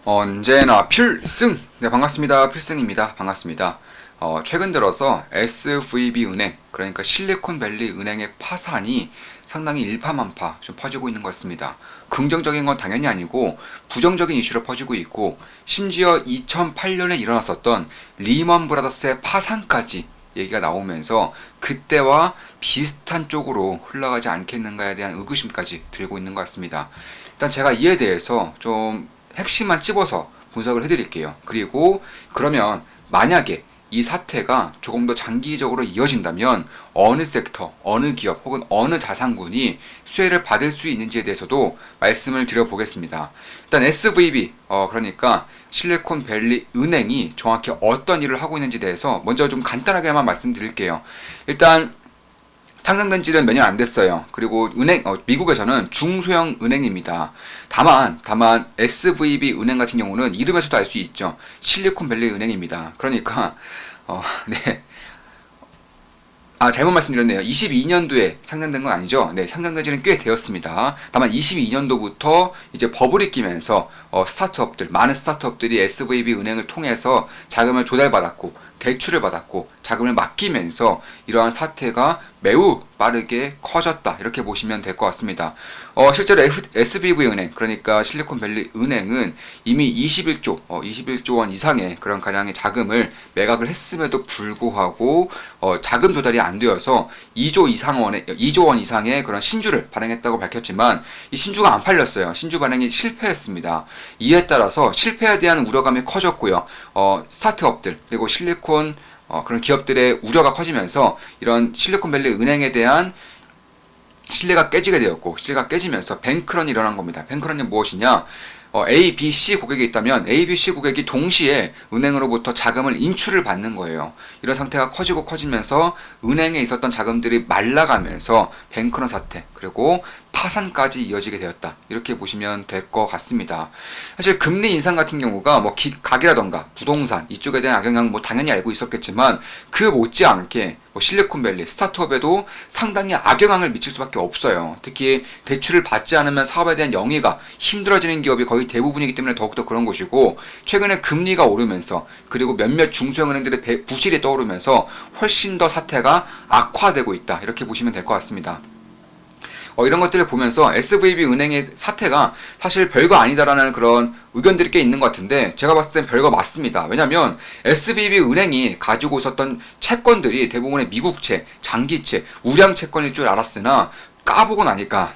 언제나 필승! 네, 반갑습니다. 필승입니다. 반갑습니다. 최근 들어서 SVB 은행, 그러니까 실리콘밸리 은행의 파산이 상당히 일파만파 좀 퍼지고 있는 것 같습니다. 긍정적인 건 당연히 아니고 부정적인 이슈로 퍼지고 있고, 심지어 2008년에 일어났었던 리먼 브라더스의 파산까지 얘기가 나오면서 그때와 비슷한 쪽으로 흘러가지 않겠는가에 대한 의구심까지 들고 있는 것 같습니다. 일단 제가 이에 대해서 좀 핵심만 찝어서 분석을 해드릴게요. 그리고 그러면 만약에 이 사태가 조금 더 장기적으로 이어진다면 어느 섹터, 어느 기업 혹은 어느 자산군이 수혜를 받을 수 있는지에 대해서도 말씀을 드려보겠습니다. 일단 SVB, 그러니까 실리콘밸리 은행이 정확히 어떤 일을 하고 있는지에 대해서 먼저 좀 간단하게만 말씀드릴게요. 일단 상장된 지는 몇 년 안 됐어요. 그리고 미국에서는 중소형 은행입니다. 다만 SVB 은행 같은 경우는 이름에서도 알 수 있죠. 실리콘밸리 은행입니다. 그러니까 네. 잘못 말씀드렸네요. 22년도에 상장된 건 아니죠. 네, 상장된 지는 꽤 되었습니다. 다만 22년도부터 이제 버블이 끼면서 많은 스타트업들이 SVB 은행을 통해서 자금을 조달받았고, 대출을 받았고, 자금을 맡기면서 이러한 사태가 매우 빠르게 커졌다. 이렇게 보시면 될 것 같습니다. 실제로 SVB 은행, 그러니까 실리콘밸리 은행은 이미 21조 원 이상의 그런 가량의 자금을 매각을 했음에도 불구하고 자금 조달이 안 되어서 2조 원 이상의 그런 신주를 발행했다고 밝혔지만 이 신주가 안 팔렸어요. 신주 발행이 실패했습니다. 이에 따라서 실패에 대한 우려감이 커졌고요. 스타트업들 그리고 그런 기업들의 우려가 커지면서 이런 실리콘밸리 은행에 대한 신뢰가 깨지게 되었고, 신뢰가 깨지면서 뱅크런이 일어난 겁니다. 뱅크런이 무엇이냐? A, B, C 고객이 있다면 A, B, C 고객이 동시에 은행으로부터 자금을 인출을 받는 거예요. 이런 상태가 커지면서 은행에 있었던 자금들이 말라가면서 뱅크런 사태, 그리고 파산까지 이어지게 되었다. 이렇게 보시면 될 것 같습니다. 사실 금리 인상 같은 경우가 가게라던가 부동산 이쪽에 대한 악영향은 당연히 알고 있었겠지만 그 못지않게 실리콘밸리 스타트업에도 상당히 악영향을 미칠 수밖에 없어요. 특히 대출을 받지 않으면 사업에 대한 영위가 힘들어지는 기업이 거의 대부분이기 때문에 더욱더 그런 것이고, 최근에 금리가 오르면서 그리고 몇몇 중소형은행들의 부실이 떠오르면서 훨씬 더 사태가 악화되고 있다. 이렇게 보시면 될 것 같습니다. 이런 것들을 보면서 SVB 은행의 사태가 사실 별거 아니다라는 그런 의견들이 꽤 있는 것 같은데, 제가 봤을 땐 별거 맞습니다. 왜냐면 SVB 은행이 가지고 있었던 채권들이 대부분의 미국채, 장기채, 우량 채권일 줄 알았으나 까보고 나니까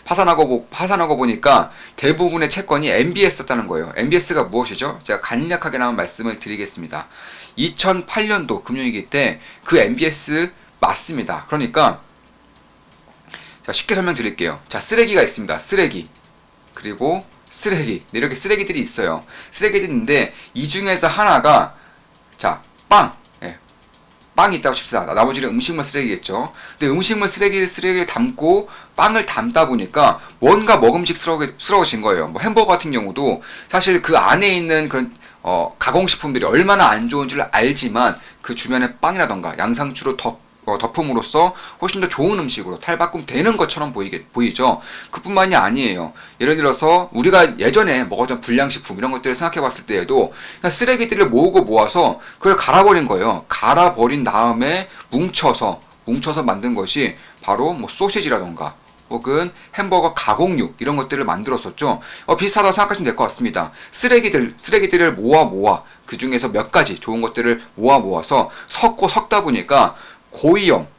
파산하고 보니까 대부분의 채권이 MBS였다는 거예요. MBS가 무엇이죠? 제가 간략하게나마 말씀을 드리겠습니다. 2008년도 금융위기 때 그 MBS 맞습니다. 그러니까 자, 쉽게 설명드릴게요. 자, 쓰레기가 있습니다. 쓰레기. 그리고 쓰레기. 네, 이렇게 쓰레기들이 있어요. 쓰레기들이 있는데 이 중에서 하나가 자, 빵. 예, 빵이 있다고 칩시다. 나머지는 음식물 쓰레기겠죠. 근데 음식물 쓰레기를 담고 빵을 담다 보니까 뭔가 먹음직스러워진 거예요. 햄버거 같은 경우도 사실 그 안에 있는 그런 가공식품들이 얼마나 안 좋은 줄 알지만 그 주변에 빵이라던가 양상추로 덮음으로써 훨씬 더 좋은 음식으로 탈바꿈 되는 것처럼 보이죠. 그뿐만이 아니에요. 예를 들어서 우리가 예전에 먹었던 불량식품 이런 것들을 생각해 봤을 때에도 그냥 쓰레기들을 모아서 그걸 갈아버린 거예요. 갈아버린 다음에 뭉쳐서 만든 것이 바로 소시지라던가 혹은 햄버거 가공육 이런 것들을 만들었었죠. 비슷하다고 생각하시면 될 것 같습니다. 쓰레기들을 모아 그 중에서 몇 가지 좋은 것들을 모아서 섞다 보니까 고위험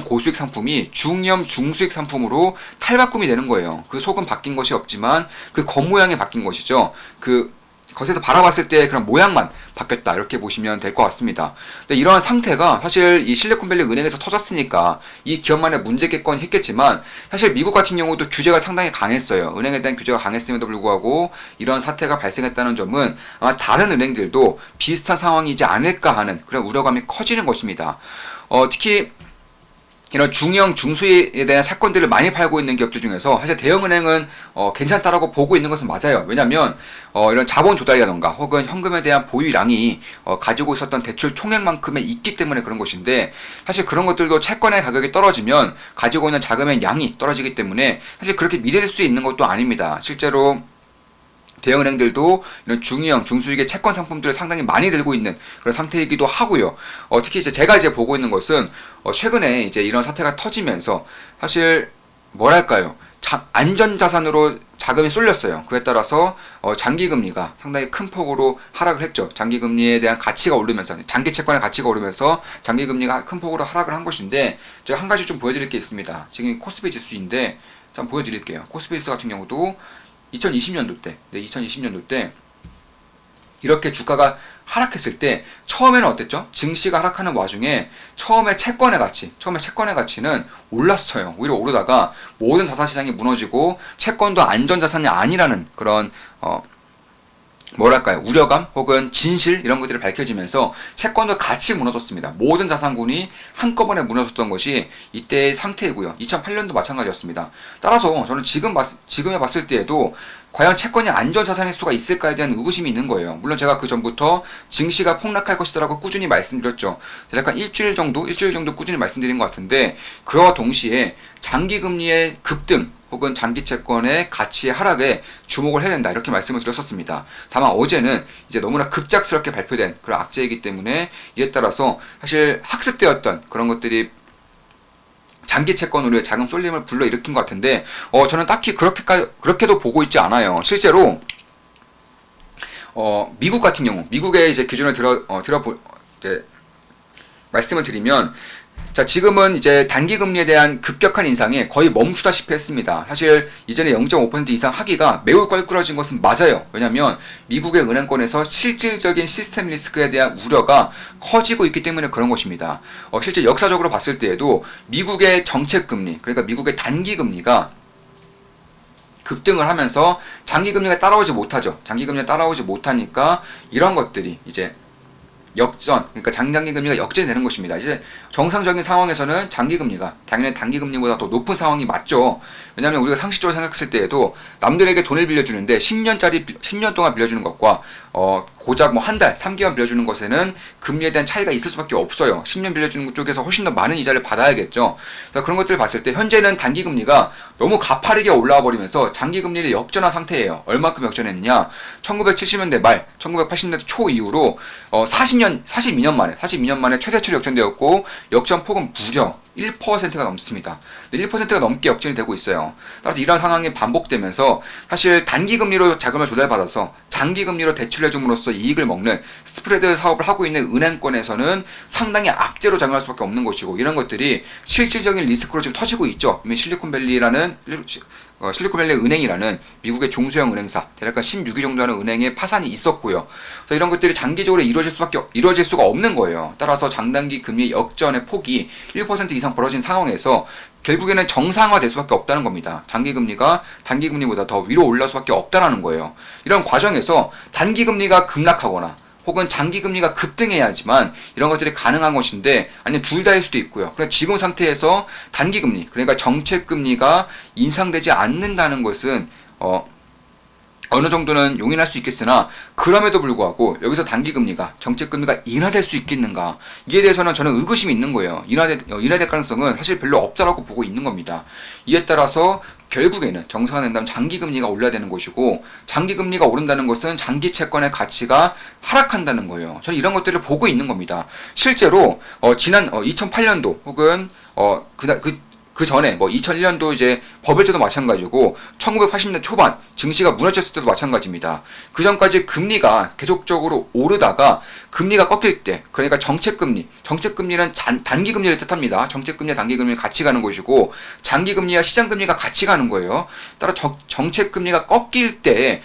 고수익 상품이 중위험 중수익 상품으로 탈바꿈이 되는 거예요. 그 속은 바뀐 것이 없지만 그 겉모양이 바뀐 것이죠. 겉에서 바라봤을 때 그런 모양만 바뀌었다. 이렇게 보시면 될 것 같습니다. 근데 이러한 상태가 사실 이 실리콘밸리 은행에서 터졌으니까 이 기업만의 문제겠거니 했겠지만, 사실 미국 같은 경우도 규제가 상당히 강했어요. 은행에 대한 규제가 강했음에도 불구하고 이런 사태가 발생했다는 점은 아마 다른 은행들도 비슷한 상황이지 않을까 하는 그런 우려감이 커지는 것입니다. 특히 이런 중형, 중수에 대한 채권들을 많이 팔고 있는 기업들 중에서 사실 대형은행은 괜찮다라고 보고 있는 것은 맞아요. 왜냐하면 이런 자본 조달이라던가 혹은 현금에 대한 보유량이 가지고 있었던 대출 총액만큼에 있기 때문에 그런 것인데, 사실 그런 것들도 채권의 가격이 떨어지면 가지고 있는 자금의 양이 떨어지기 때문에 사실 그렇게 믿을 수 있는 것도 아닙니다. 실제로 대형은행들도 이런 중유형, 중수익의 채권 상품들을 상당히 많이 들고 있는 그런 상태이기도 하고요. 특히 이제 제가 이제 보고 있는 것은 최근에 이제 이런 사태가 터지면서 사실 뭐랄까요, 안전자산으로 자금이 쏠렸어요. 그에 따라서 장기금리가 상당히 큰 폭으로 하락을 했죠. 장기금리에 대한 가치가 오르면서, 장기채권의 가치가 오르면서 장기금리가 큰 폭으로 하락을 한 것인데, 제가 한 가지 좀 보여드릴 게 있습니다. 지금 코스피 지수인데 좀 보여드릴게요. 코스피 지수 같은 경우도 2020년도 때, 2020년도 때 이렇게 주가가 하락했을 때 처음에는 어땠죠? 증시가 하락하는 와중에 처음에 채권의 가치는 올랐어요. 오히려 오르다가 모든 자산시장이 무너지고 채권도 안전자산이 아니라는 그런 뭐랄까요, 우려감 혹은 진실 이런 것들이 밝혀지면서 채권도 같이 무너졌습니다. 모든 자산군이 한꺼번에 무너졌던 것이 이때의 상태이고요. 2008년도 마찬가지였습니다. 따라서 저는 지금에 봤을 때에도 과연 채권이 안전자산일 수가 있을까에 대한 의구심이 있는 거예요. 물론 제가 그 전부터 증시가 폭락할 것이라고 꾸준히 말씀드렸죠. 약간 일주일 정도 꾸준히 말씀드린 것 같은데, 그와 동시에 장기금리의 급등 혹은 장기채권의 가치의 하락에 주목을 해야 된다, 이렇게 말씀을 드렸었습니다. 다만 어제는 이제 너무나 급작스럽게 발표된 그런 악재이기 때문에 이에 따라서 사실 학습되었던 그런 것들이 장기 채권으로의 자금 쏠림을 불러일으킨 것 같은데, 저는 딱히 그렇게도 보고 있지 않아요. 실제로 미국 같은 경우, 미국의 이제 기준을 말씀을 드리면, 자, 지금은 이제 단기금리에 대한 급격한 인상에 거의 멈추다시피 했습니다. 사실 이전에 0.5% 이상 하기가 매우 껄끄러진 것은 맞아요. 왜냐하면 미국의 은행권에서 실질적인 시스템 리스크에 대한 우려가 커지고 있기 때문에 그런 것입니다. 실제 역사적으로 봤을 때에도 미국의 정책금리, 그러니까 미국의 단기금리가 급등을 하면서 장기금리가 따라오지 못하죠. 장기금리가 따라오지 못하니까 이런 것들이 이제 그러니까 장단기 금리가 역전이 되는 것입니다. 이제 정상적인 상황에서는 장기금리가 당연히 단기금리보다 더 높은 상황이 맞죠. 왜냐하면 우리가 상식적으로 생각했을 때에도 남들에게 돈을 빌려주는데 10년 동안 빌려주는 것과 고작 뭐 한 달, 3개월 빌려주는 것에는 금리에 대한 차이가 있을 수밖에 없어요. 10년 빌려주는 것 쪽에서 훨씬 더 많은 이자를 받아야겠죠. 그런 것들을 봤을 때 현재는 단기금리가 너무 가파르게 올라와 버리면서 장기금리를 역전한 상태예요. 얼마큼 역전했느냐? 1970년대 말, 1980년대 초 이후로 42년 만에 최대치로 역전되었고, 역전폭은 무려 1%가 넘습니다. 1%가 넘게 역전이 되고 있어요. 따라서 이런 상황이 반복되면서 사실 단기금리로 자금을 조달받아서 장기금리로 대출을 해줌으로써 이익을 먹는 스프레드 사업을 하고 있는 은행권에서는 상당히 악재로 작용할 수밖에 없는 것이고, 이런 것들이 실질적인 리스크로 지금 터지고 있죠. 이미 실리콘밸리 은행이라는 미국의 중소형 은행사, 대략 16위 정도 하는 은행의 파산이 있었고요. 그래서 이런 것들이 장기적으로 이루어질 수가 없는 거예요. 따라서 장단기 금리 역전의 폭이 1% 이상 벌어진 상황에서 결국에는 정상화될 수밖에 없다는 겁니다. 장기금리가 단기금리보다 더 위로 올라올 수밖에 없다는 거예요. 이런 과정에서 단기금리가 급락하거나 혹은 장기금리가 급등해야지만 이런 것들이 가능한 것인데, 아니면 둘 다일 수도 있고요. 그러니까 지금 상태에서 단기금리, 그러니까 정책금리가 인상되지 않는다는 것은 어느 정도는 용인할 수 있겠으나, 그럼에도 불구하고 여기서 단기금리가, 정책금리가 인하될 수 있겠는가, 이에 대해서는 저는 의구심이 있는 거예요. 인하될 가능성은 사실 별로 없다라고 보고 있는 겁니다. 이에 따라서 결국에는 정상화된다면 장기금리가 올라야 되는 것이고, 장기금리가 오른다는 것은 장기채권의 가치가 하락한다는 거예요. 저는 이런 것들을 보고 있는 겁니다. 실제로 지난 2008년도 혹은 그 전에 2001년도 이제 버블 때도 마찬가지고 1980년대 초반 증시가 무너졌을 때도 마찬가지입니다. 그 전까지 금리가 계속적으로 오르다가 금리가 꺾일 때, 그러니까 정책금리는 단기금리를 뜻합니다. 정책금리와 단기금리는 같이 가는 것이고, 장기금리와 시장금리가 같이 가는 거예요. 따라 정책금리가 꺾일 때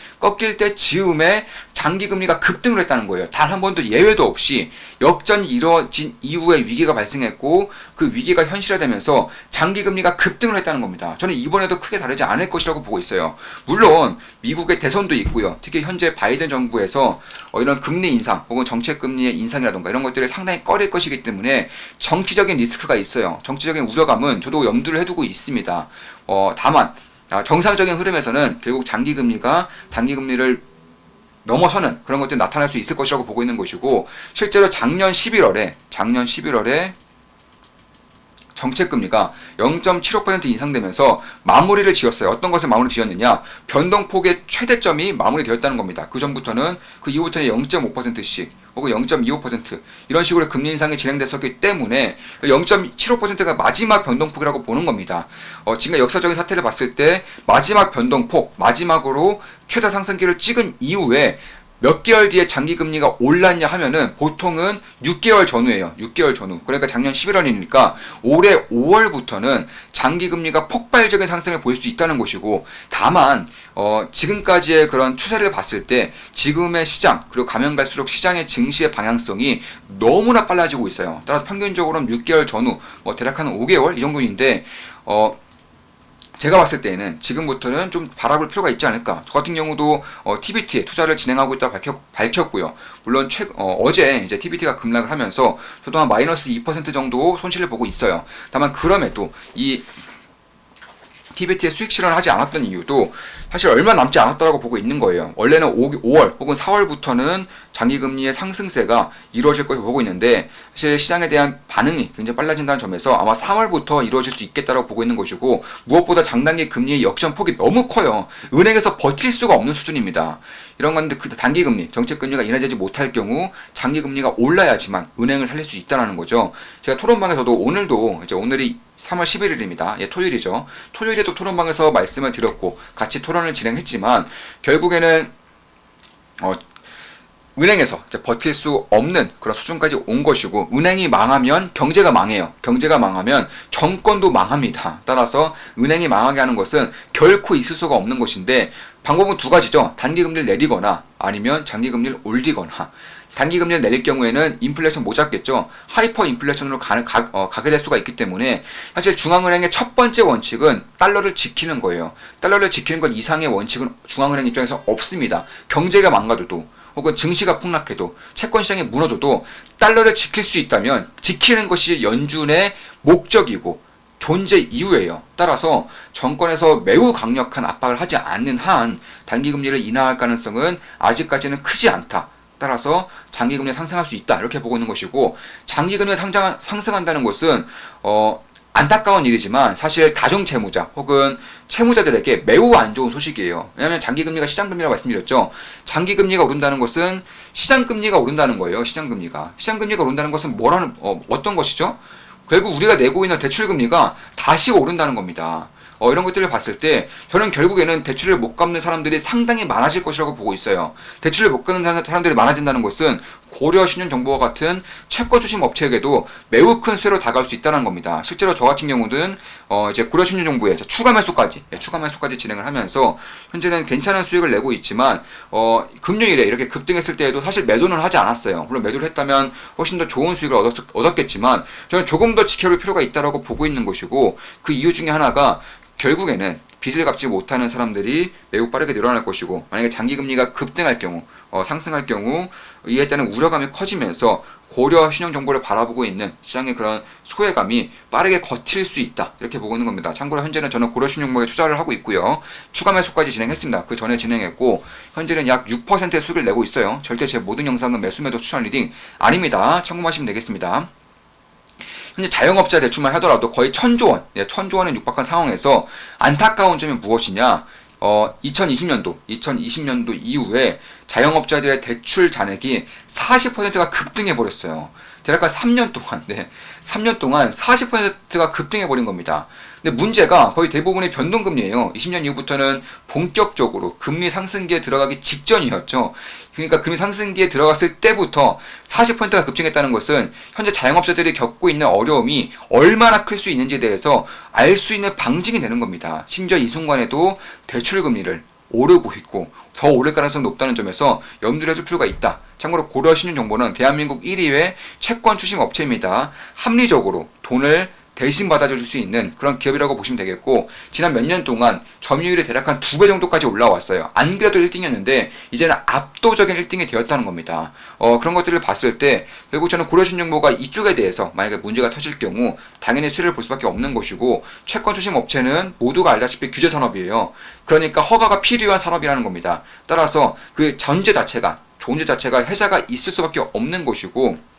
즈음에 장기금리가 급등을 했다는 거예요. 단 한 번도 예외도 없이 역전이 이루어진 이후에 위기가 발생했고, 그 위기가 현실화되면서 장기금리가 급등을 했다는 겁니다. 저는 이번에도 크게 다르지 않을 것이라고 보고 있어요. 물론 미국의 대선도 있고요. 특히 현재 바이든 정부에서 이런 금리 인상 혹은 정책금리의 인상이라던가 이런 것들을 상당히 꺼릴 것이기 때문에 정치적인 리스크가 있어요. 정치적인 우려감은 저도 염두를 해두고 있습니다. 다만 정상적인 흐름에서는 결국 장기금리가 단기금리를 넘어서는 그런 것들이 나타날 수 있을 것이라고 보고 있는 것이고, 실제로 작년 11월에 정책금리가 0.75% 인상되면서 마무리를 지었어요. 어떤 것을 마무리 지었느냐? 변동폭의 최대점이 마무리되었다는 겁니다. 그 전부터는 그 이후부터는 0.5%씩 혹은 0.25% 이런 식으로 금리 인상이 진행됐었기 때문에 0.75%가 마지막 변동폭이라고 보는 겁니다. 지금 역사적인 사태를 봤을 때 마지막 변동폭, 마지막으로 최다 상승기를 찍은 이후에 몇 개월 뒤에 장기금리가 올랐냐 하면은 보통은 6개월 전후예요. 6개월 전후. 그러니까 작년 11월이니까 올해 5월부터는 장기금리가 폭발적인 상승을 보일 수 있다는 것이고, 다만 지금까지의 그런 추세를 봤을 때 지금의 시장, 그리고 가면 갈수록 시장의 증시의 방향성이 너무나 빨라지고 있어요. 따라서 평균적으로는 6개월 전후, 대략 한 5개월 이 정도인데 제가 봤을 때는 지금부터는 좀 바라볼 필요가 있지 않을까. 저 같은 경우도 TBT에 투자를 진행하고 있다고 밝혔고요. 물론 어제 이제 TBT가 급락을 하면서 저도 한 마이너스 2% 정도 손실을 보고 있어요. 다만 그럼에도 이 TBT에 수익 실현을 하지 않았던 이유도 사실 얼마 남지 않았다고 보고 있는 거예요. 원래는 5월 혹은 4월부터는 장기금리의 상승세가 이루어질 것으로 보고 있는데, 사실 시장에 대한 반응이 굉장히 빨라진다는 점에서 아마 3월부터 이루어질 수 있겠다고 보고 있는 것이고, 무엇보다 장단기 금리의 역전폭이 너무 커요. 은행에서 버틸 수가 없는 수준입니다. 이런 건데 그 단기금리, 정책금리가 인하되지 못할 경우 장기금리가 올라야지만 은행을 살릴 수 있다는 거죠. 제가 토론방에서도 오늘이 3월 11일입니다. 토요일이죠. 토요일에도 토론방에서 말씀을 드렸고 같이 토론을 진행했지만 결국에는 은행에서 버틸 수 없는 그런 수준까지 온 것이고, 은행이 망하면 경제가 망해요. 경제가 망하면 정권도 망합니다. 따라서 은행이 망하게 하는 것은 결코 있을 수가 없는 것인데, 방법은 두 가지죠. 단기금리를 내리거나 아니면 장기금리를 올리거나. 단기금리를 내릴 경우에는 인플레이션 못 잡겠죠. 하이퍼 인플레이션으로 가게 될 수가 있기 때문에 사실 중앙은행의 첫 번째 원칙은 달러를 지키는 거예요. 달러를 지키는 것 이상의 원칙은 중앙은행 입장에서 없습니다. 경제가 망가져도 혹은 증시가 폭락해도 채권시장이 무너져도 달러를 지킬 수 있다면 지키는 것이 연준의 목적이고 존재 이유예요. 따라서 정권에서 매우 강력한 압박을 하지 않는 한 단기금리를 인하할 가능성은 아직까지는 크지 않다. 따라서 장기금리 상승할 수 있다, 이렇게 보고 있는 것이고, 장기금리가 상승한다는 것은 안타까운 일이지만 사실 다중채무자 혹은 채무자들에게 매우 안 좋은 소식이에요. 왜냐하면 장기금리가 시장금리라고 말씀드렸죠. 장기금리가 오른다는 것은 시장금리가 오른다는 거예요. 시장금리가 오른다는 것은 어떤 것이죠? 결국 우리가 내고 있는 대출금리가 다시 오른다는 겁니다. 이런 것들을 봤을 때 저는 결국에는 대출을 못 갚는 사람들이 상당히 많아질 것이라고 보고 있어요. 대출을 못 갚는 사람들이 많아진다는 것은 고려신용정보와 같은 채권 추심 업체에게도 매우 큰 수혜로 다가올 수 있다는 겁니다. 실제로 저 같은 경우는 이제 고려신용정보에 추가 매수까지 진행을 하면서 현재는 괜찮은 수익을 내고 있지만 금요일에 이렇게 급등했을 때에도 사실 매도는 하지 않았어요. 물론 매도를 했다면 훨씬 더 좋은 수익을 얻었겠지만 저는 조금 더 지켜볼 필요가 있다고 보고 있는 것이고, 그 이유 중에 하나가 결국에는 빚을 갚지 못하는 사람들이 매우 빠르게 늘어날 것이고, 만약에 장기금리가 급등할 경우, 상승할 경우 이에 따른 우려감이 커지면서 고려 신용정보를 바라보고 있는 시장의 그런 소외감이 빠르게 거칠 수 있다, 이렇게 보고 있는 겁니다. 참고로 현재는 저는 고려 신용정보에 투자를 하고 있고요. 추가 매수까지 진행했습니다. 그 전에 진행했고 현재는 약 6%의 수익을 내고 있어요. 절대 제 모든 영상은 매수 추천 리딩 아닙니다. 참고하시면 되겠습니다. 현재 자영업자 대출만 하더라도 거의 1,000조 원, 1,000조 원에 육박한 상황에서 안타까운 점이 무엇이냐? 2020년도 이후에 자영업자들의 대출 잔액이 40%가 급등해 버렸어요. 대략 3년 동안 40%가 급등해 버린 겁니다. 근데 문제가 거의 대부분이 변동금리예요. 20년 이후부터는 본격적으로 금리 상승기에 들어가기 직전이었죠. 그러니까 금리 상승기에 들어갔을 때부터 40%가 급증했다는 것은 현재 자영업자들이 겪고 있는 어려움이 얼마나 클 수 있는지에 대해서 알 수 있는 방증이 되는 겁니다. 심지어 이 순간에도 대출금리를 오르고 있고 더 오를 가능성이 높다는 점에서 염두를 해둘 필요가 있다. 참고로 고려신용정보는 대한민국 1위의 채권 추심 업체입니다. 합리적으로 돈을 대신 받아줄 수 있는 그런 기업이라고 보시면 되겠고, 지난 몇 년 동안 점유율이 대략 한 2배 정도까지 올라왔어요. 안 그래도 1등이었는데 이제는 압도적인 1등이 되었다는 겁니다. 그런 것들을 봤을 때 결국 저는 고려신용정보가 이쪽에 대해서 만약에 문제가 터질 경우 당연히 수혜를 볼 수밖에 없는 것이고, 채권 추심 업체는 모두가 알다시피 규제 산업이에요. 그러니까 허가가 필요한 산업이라는 겁니다. 따라서 그 존재 자체가 회사가 있을 수밖에 없는 것이고,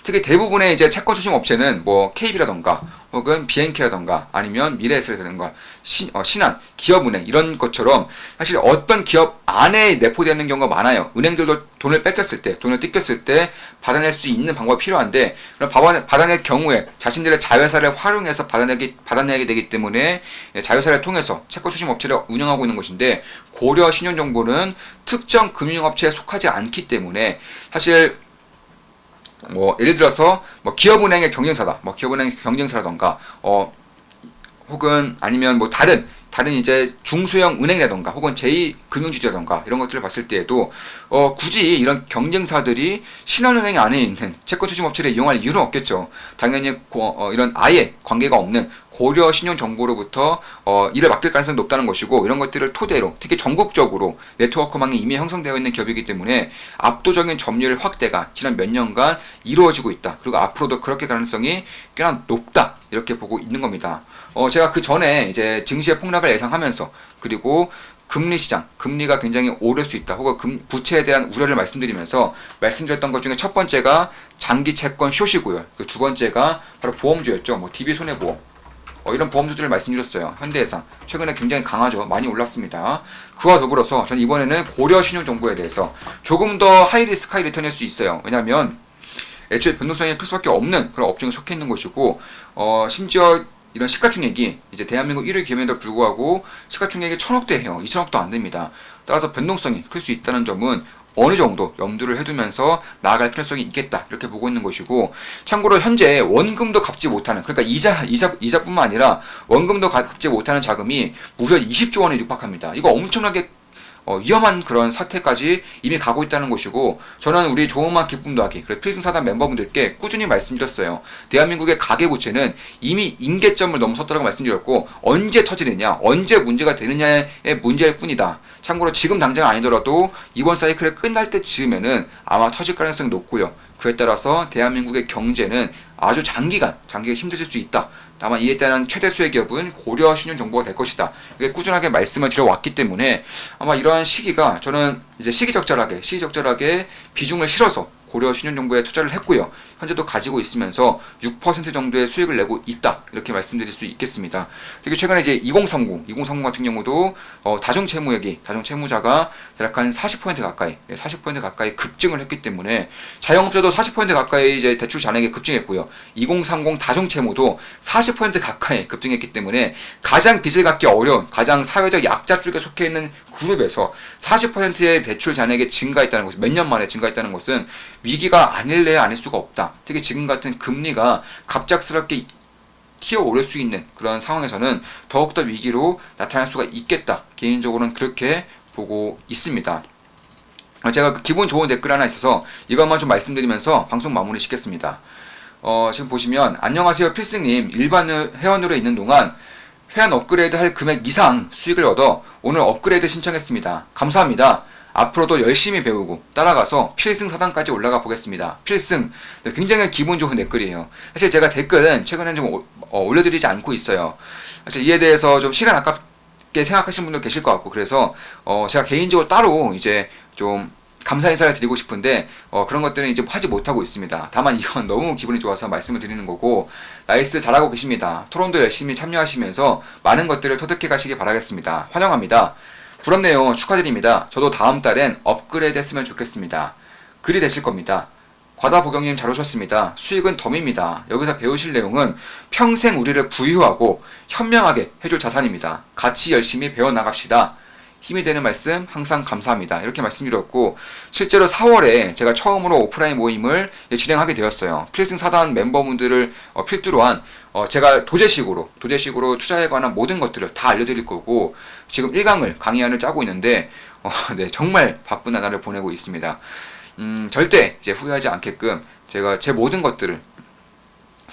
특히 대부분의 이제 채권 추심 업체는 뭐 KB라던가 혹은 BNK라던가 아니면 미래에셋이라던가 신한, 기업은행 이런 것처럼 사실 어떤 기업 안에 내포되는 경우가 많아요. 은행들도 돈을 뺏겼을 때, 돈을 뜯겼을 때 받아낼 수 있는 방법이 필요한데 그럼 받아낼 경우에 자신들의 자회사를 활용해서 받아내게 되기 때문에 자회사를 통해서 채권 추심 업체를 운영하고 있는 것인데 고려 신용정보는 특정 금융업체에 속하지 않기 때문에 사실 뭐 예를 들어서 뭐 기업은행의 경쟁사다, 뭐 기업은행의 경쟁사라던가 혹은 아니면 뭐 다른 이제 중소형 은행이라던가 혹은 제2금융주주라던가 이런 것들을 봤을 때에도 굳이 이런 경쟁사들이 신한은행 안에 있는 채권추심업체를 이용할 이유는 없겠죠. 당연히 이런 아예 관계가 없는 고려 신용정보로부터 일을 맡길 가능성이 높다는 것이고 이런 것들을 토대로 특히 전국적으로 네트워크망이 이미 형성되어 있는 기업이기 때문에 압도적인 점유율 확대가 지난 몇 년간 이루어지고 있다. 그리고 앞으로도 그렇게 가능성이 꽤나 높다. 이렇게 보고 있는 겁니다. 제가 그 전에 이제 증시의 폭락을 예상하면서 그리고 금리 시장, 금리가 굉장히 오를 수 있다. 혹은 부채에 대한 우려를 말씀드리면서 말씀드렸던 것 중에 첫 번째가 장기 채권 숏이고요. 그 두 번째가 바로 보험주였죠. 뭐 DB손해보험. 이런 보험주들을 말씀드렸어요. 현대해상 최근에 굉장히 강하죠. 많이 올랐습니다. 그와 더불어서 저는 이번에는 고려 신용정보에 대해서 조금 더 하이리스크 하이리턴일 수 있어요. 왜냐하면 애초에 변동성이 클 수밖에 없는 그런 업종에 속해 있는 것이고 심지어 이런 시가총액이 이제 대한민국 1위 기업인데도 불구하고 시가총액이 1,000억대예요. 2,000억도 안 됩니다. 따라서 변동성이 클 수 있다는 점은 어느 정도 염두를 해두면서 나아갈 필요성이 있겠다 이렇게 보고 있는 것이고 참고로 현재 원금도 갚지 못하는 그러니까 이자뿐만 아니라 원금도 갚지 못하는 자금이 무려 20조 원에 육박합니다. 이거 엄청나게 위험한 그런 사태까지 이미 가고 있다는 것이고 저는 우리 좋은만 기쁨 더하기 그래 필승 사단 멤버분들께 꾸준히 말씀드렸어요. 대한민국의 가계부채는 이미 임계점을 넘어섰다고 말씀드렸고 언제 터지느냐 언제 문제가 되느냐의 문제일 뿐이다. 참고로 지금 당장 아니더라도 이번 사이클이 끝날 때쯤에는 아마 터질 가능성이 높고요. 그에 따라서 대한민국의 경제는 아주 장기가 힘들어질 수 있다. 다만 이에 따른 최대수의 기업은 고려 신용정보가 될 것이다. 이게 꾸준하게 말씀을 드려왔기 때문에 아마 이러한 시기가 저는 이제 시기적절하게 비중을 실어서 고려 신용정보에 투자를 했고요. 현재도 가지고 있으면서 6% 정도의 수익을 내고 있다. 이렇게 말씀드릴 수 있겠습니다. 특히 최근에 이제 2030 같은 경우도 다중채무자가 대략 한 40% 가까이 급증을 했기 때문에 자영업자도 40% 가까이 이제 대출 잔액이 급증했고요. 2030 다중채무도 40% 가까이 급증했기 때문에 가장 빚을 갚기 어려운 가장 사회적 약자 쪽에 속해 있는 그룹에서 40%의 대출 잔액이 증가했다는 것은 몇 년 만에 증가했다는 것은 위기가 아닐래야 아닐 수가 없다. 특히 지금 같은 금리가 갑작스럽게 튀어오를 수 있는 그런 상황에서는 더욱더 위기로 나타날 수가 있겠다. 개인적으로는 그렇게 보고 있습니다. 제가 기분 좋은 댓글 하나 있어서 이것만 좀 말씀드리면서 방송 마무리 짓겠습니다. 지금 보시면 안녕하세요 필승님, 일반 회원으로 있는 동안 회원 업그레이드 할 금액 이상 수익을 얻어 오늘 업그레이드 신청했습니다. 감사합니다. 앞으로도 열심히 배우고 따라가서 필승 사단까지 올라가 보겠습니다. 필승. 굉장히 기분 좋은 댓글이에요. 사실 제가 댓글은 최근에 좀 올려드리지 않고 있어요. 사실 이에 대해서 좀 시간 아깝게 생각하시는 분도 계실 것 같고 그래서 제가 개인적으로 따로 이제 좀 감사 인사를 드리고 싶은데 그런 것들은 이제 하지 못하고 있습니다. 다만 이건 너무 기분이 좋아서 말씀을 드리는 거고 나이스 잘하고 계십니다. 토론도 열심히 참여하시면서 많은 것들을 터득해 가시기 바라겠습니다. 환영합니다. 부럽네요. 축하드립니다. 저도 다음 달엔 업그레이드 했으면 좋겠습니다. 글이 되실 겁니다. 과다보경님 잘 오셨습니다. 수익은 덤입니다. 여기서 배우실 내용은 평생 우리를 부유하고 현명하게 해줄 자산입니다. 같이 열심히 배워나갑시다. 힘이 되는 말씀 항상 감사합니다. 이렇게 말씀드렸고 실제로 4월에 제가 처음으로 오프라인 모임을 진행하게 되었어요. 필승 사단 멤버분들을 필두로 한 제가 도제식으로 투자에 관한 모든 것들을 다 알려드릴 거고 지금 1강을 강의안을 짜고 있는데 네, 정말 바쁜 나날을 보내고 있습니다. 절대 이제 후회하지 않게끔 제가 제 모든 것들을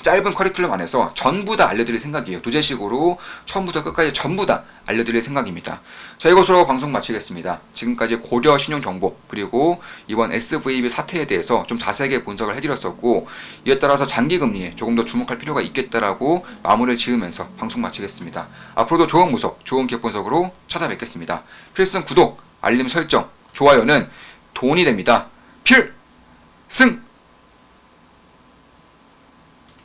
짧은 커리큘럼 안에서 전부 다 알려드릴 생각이에요. 도제식으로 처음부터 끝까지 전부 다 알려드릴 생각입니다. 자, 이것으로 방송 마치겠습니다. 지금까지 고려 신용정보 그리고 이번 SVB 사태에 대해서 좀 자세하게 분석을 해드렸었고 이에 따라서 장기금리에 조금 더 주목할 필요가 있겠다라고 마무리를 지으면서 방송 마치겠습니다. 앞으로도 좋은 분석, 좋은 기업 분석으로 찾아뵙겠습니다. 필승 구독, 알림 설정, 좋아요는 돈이 됩니다. 필승!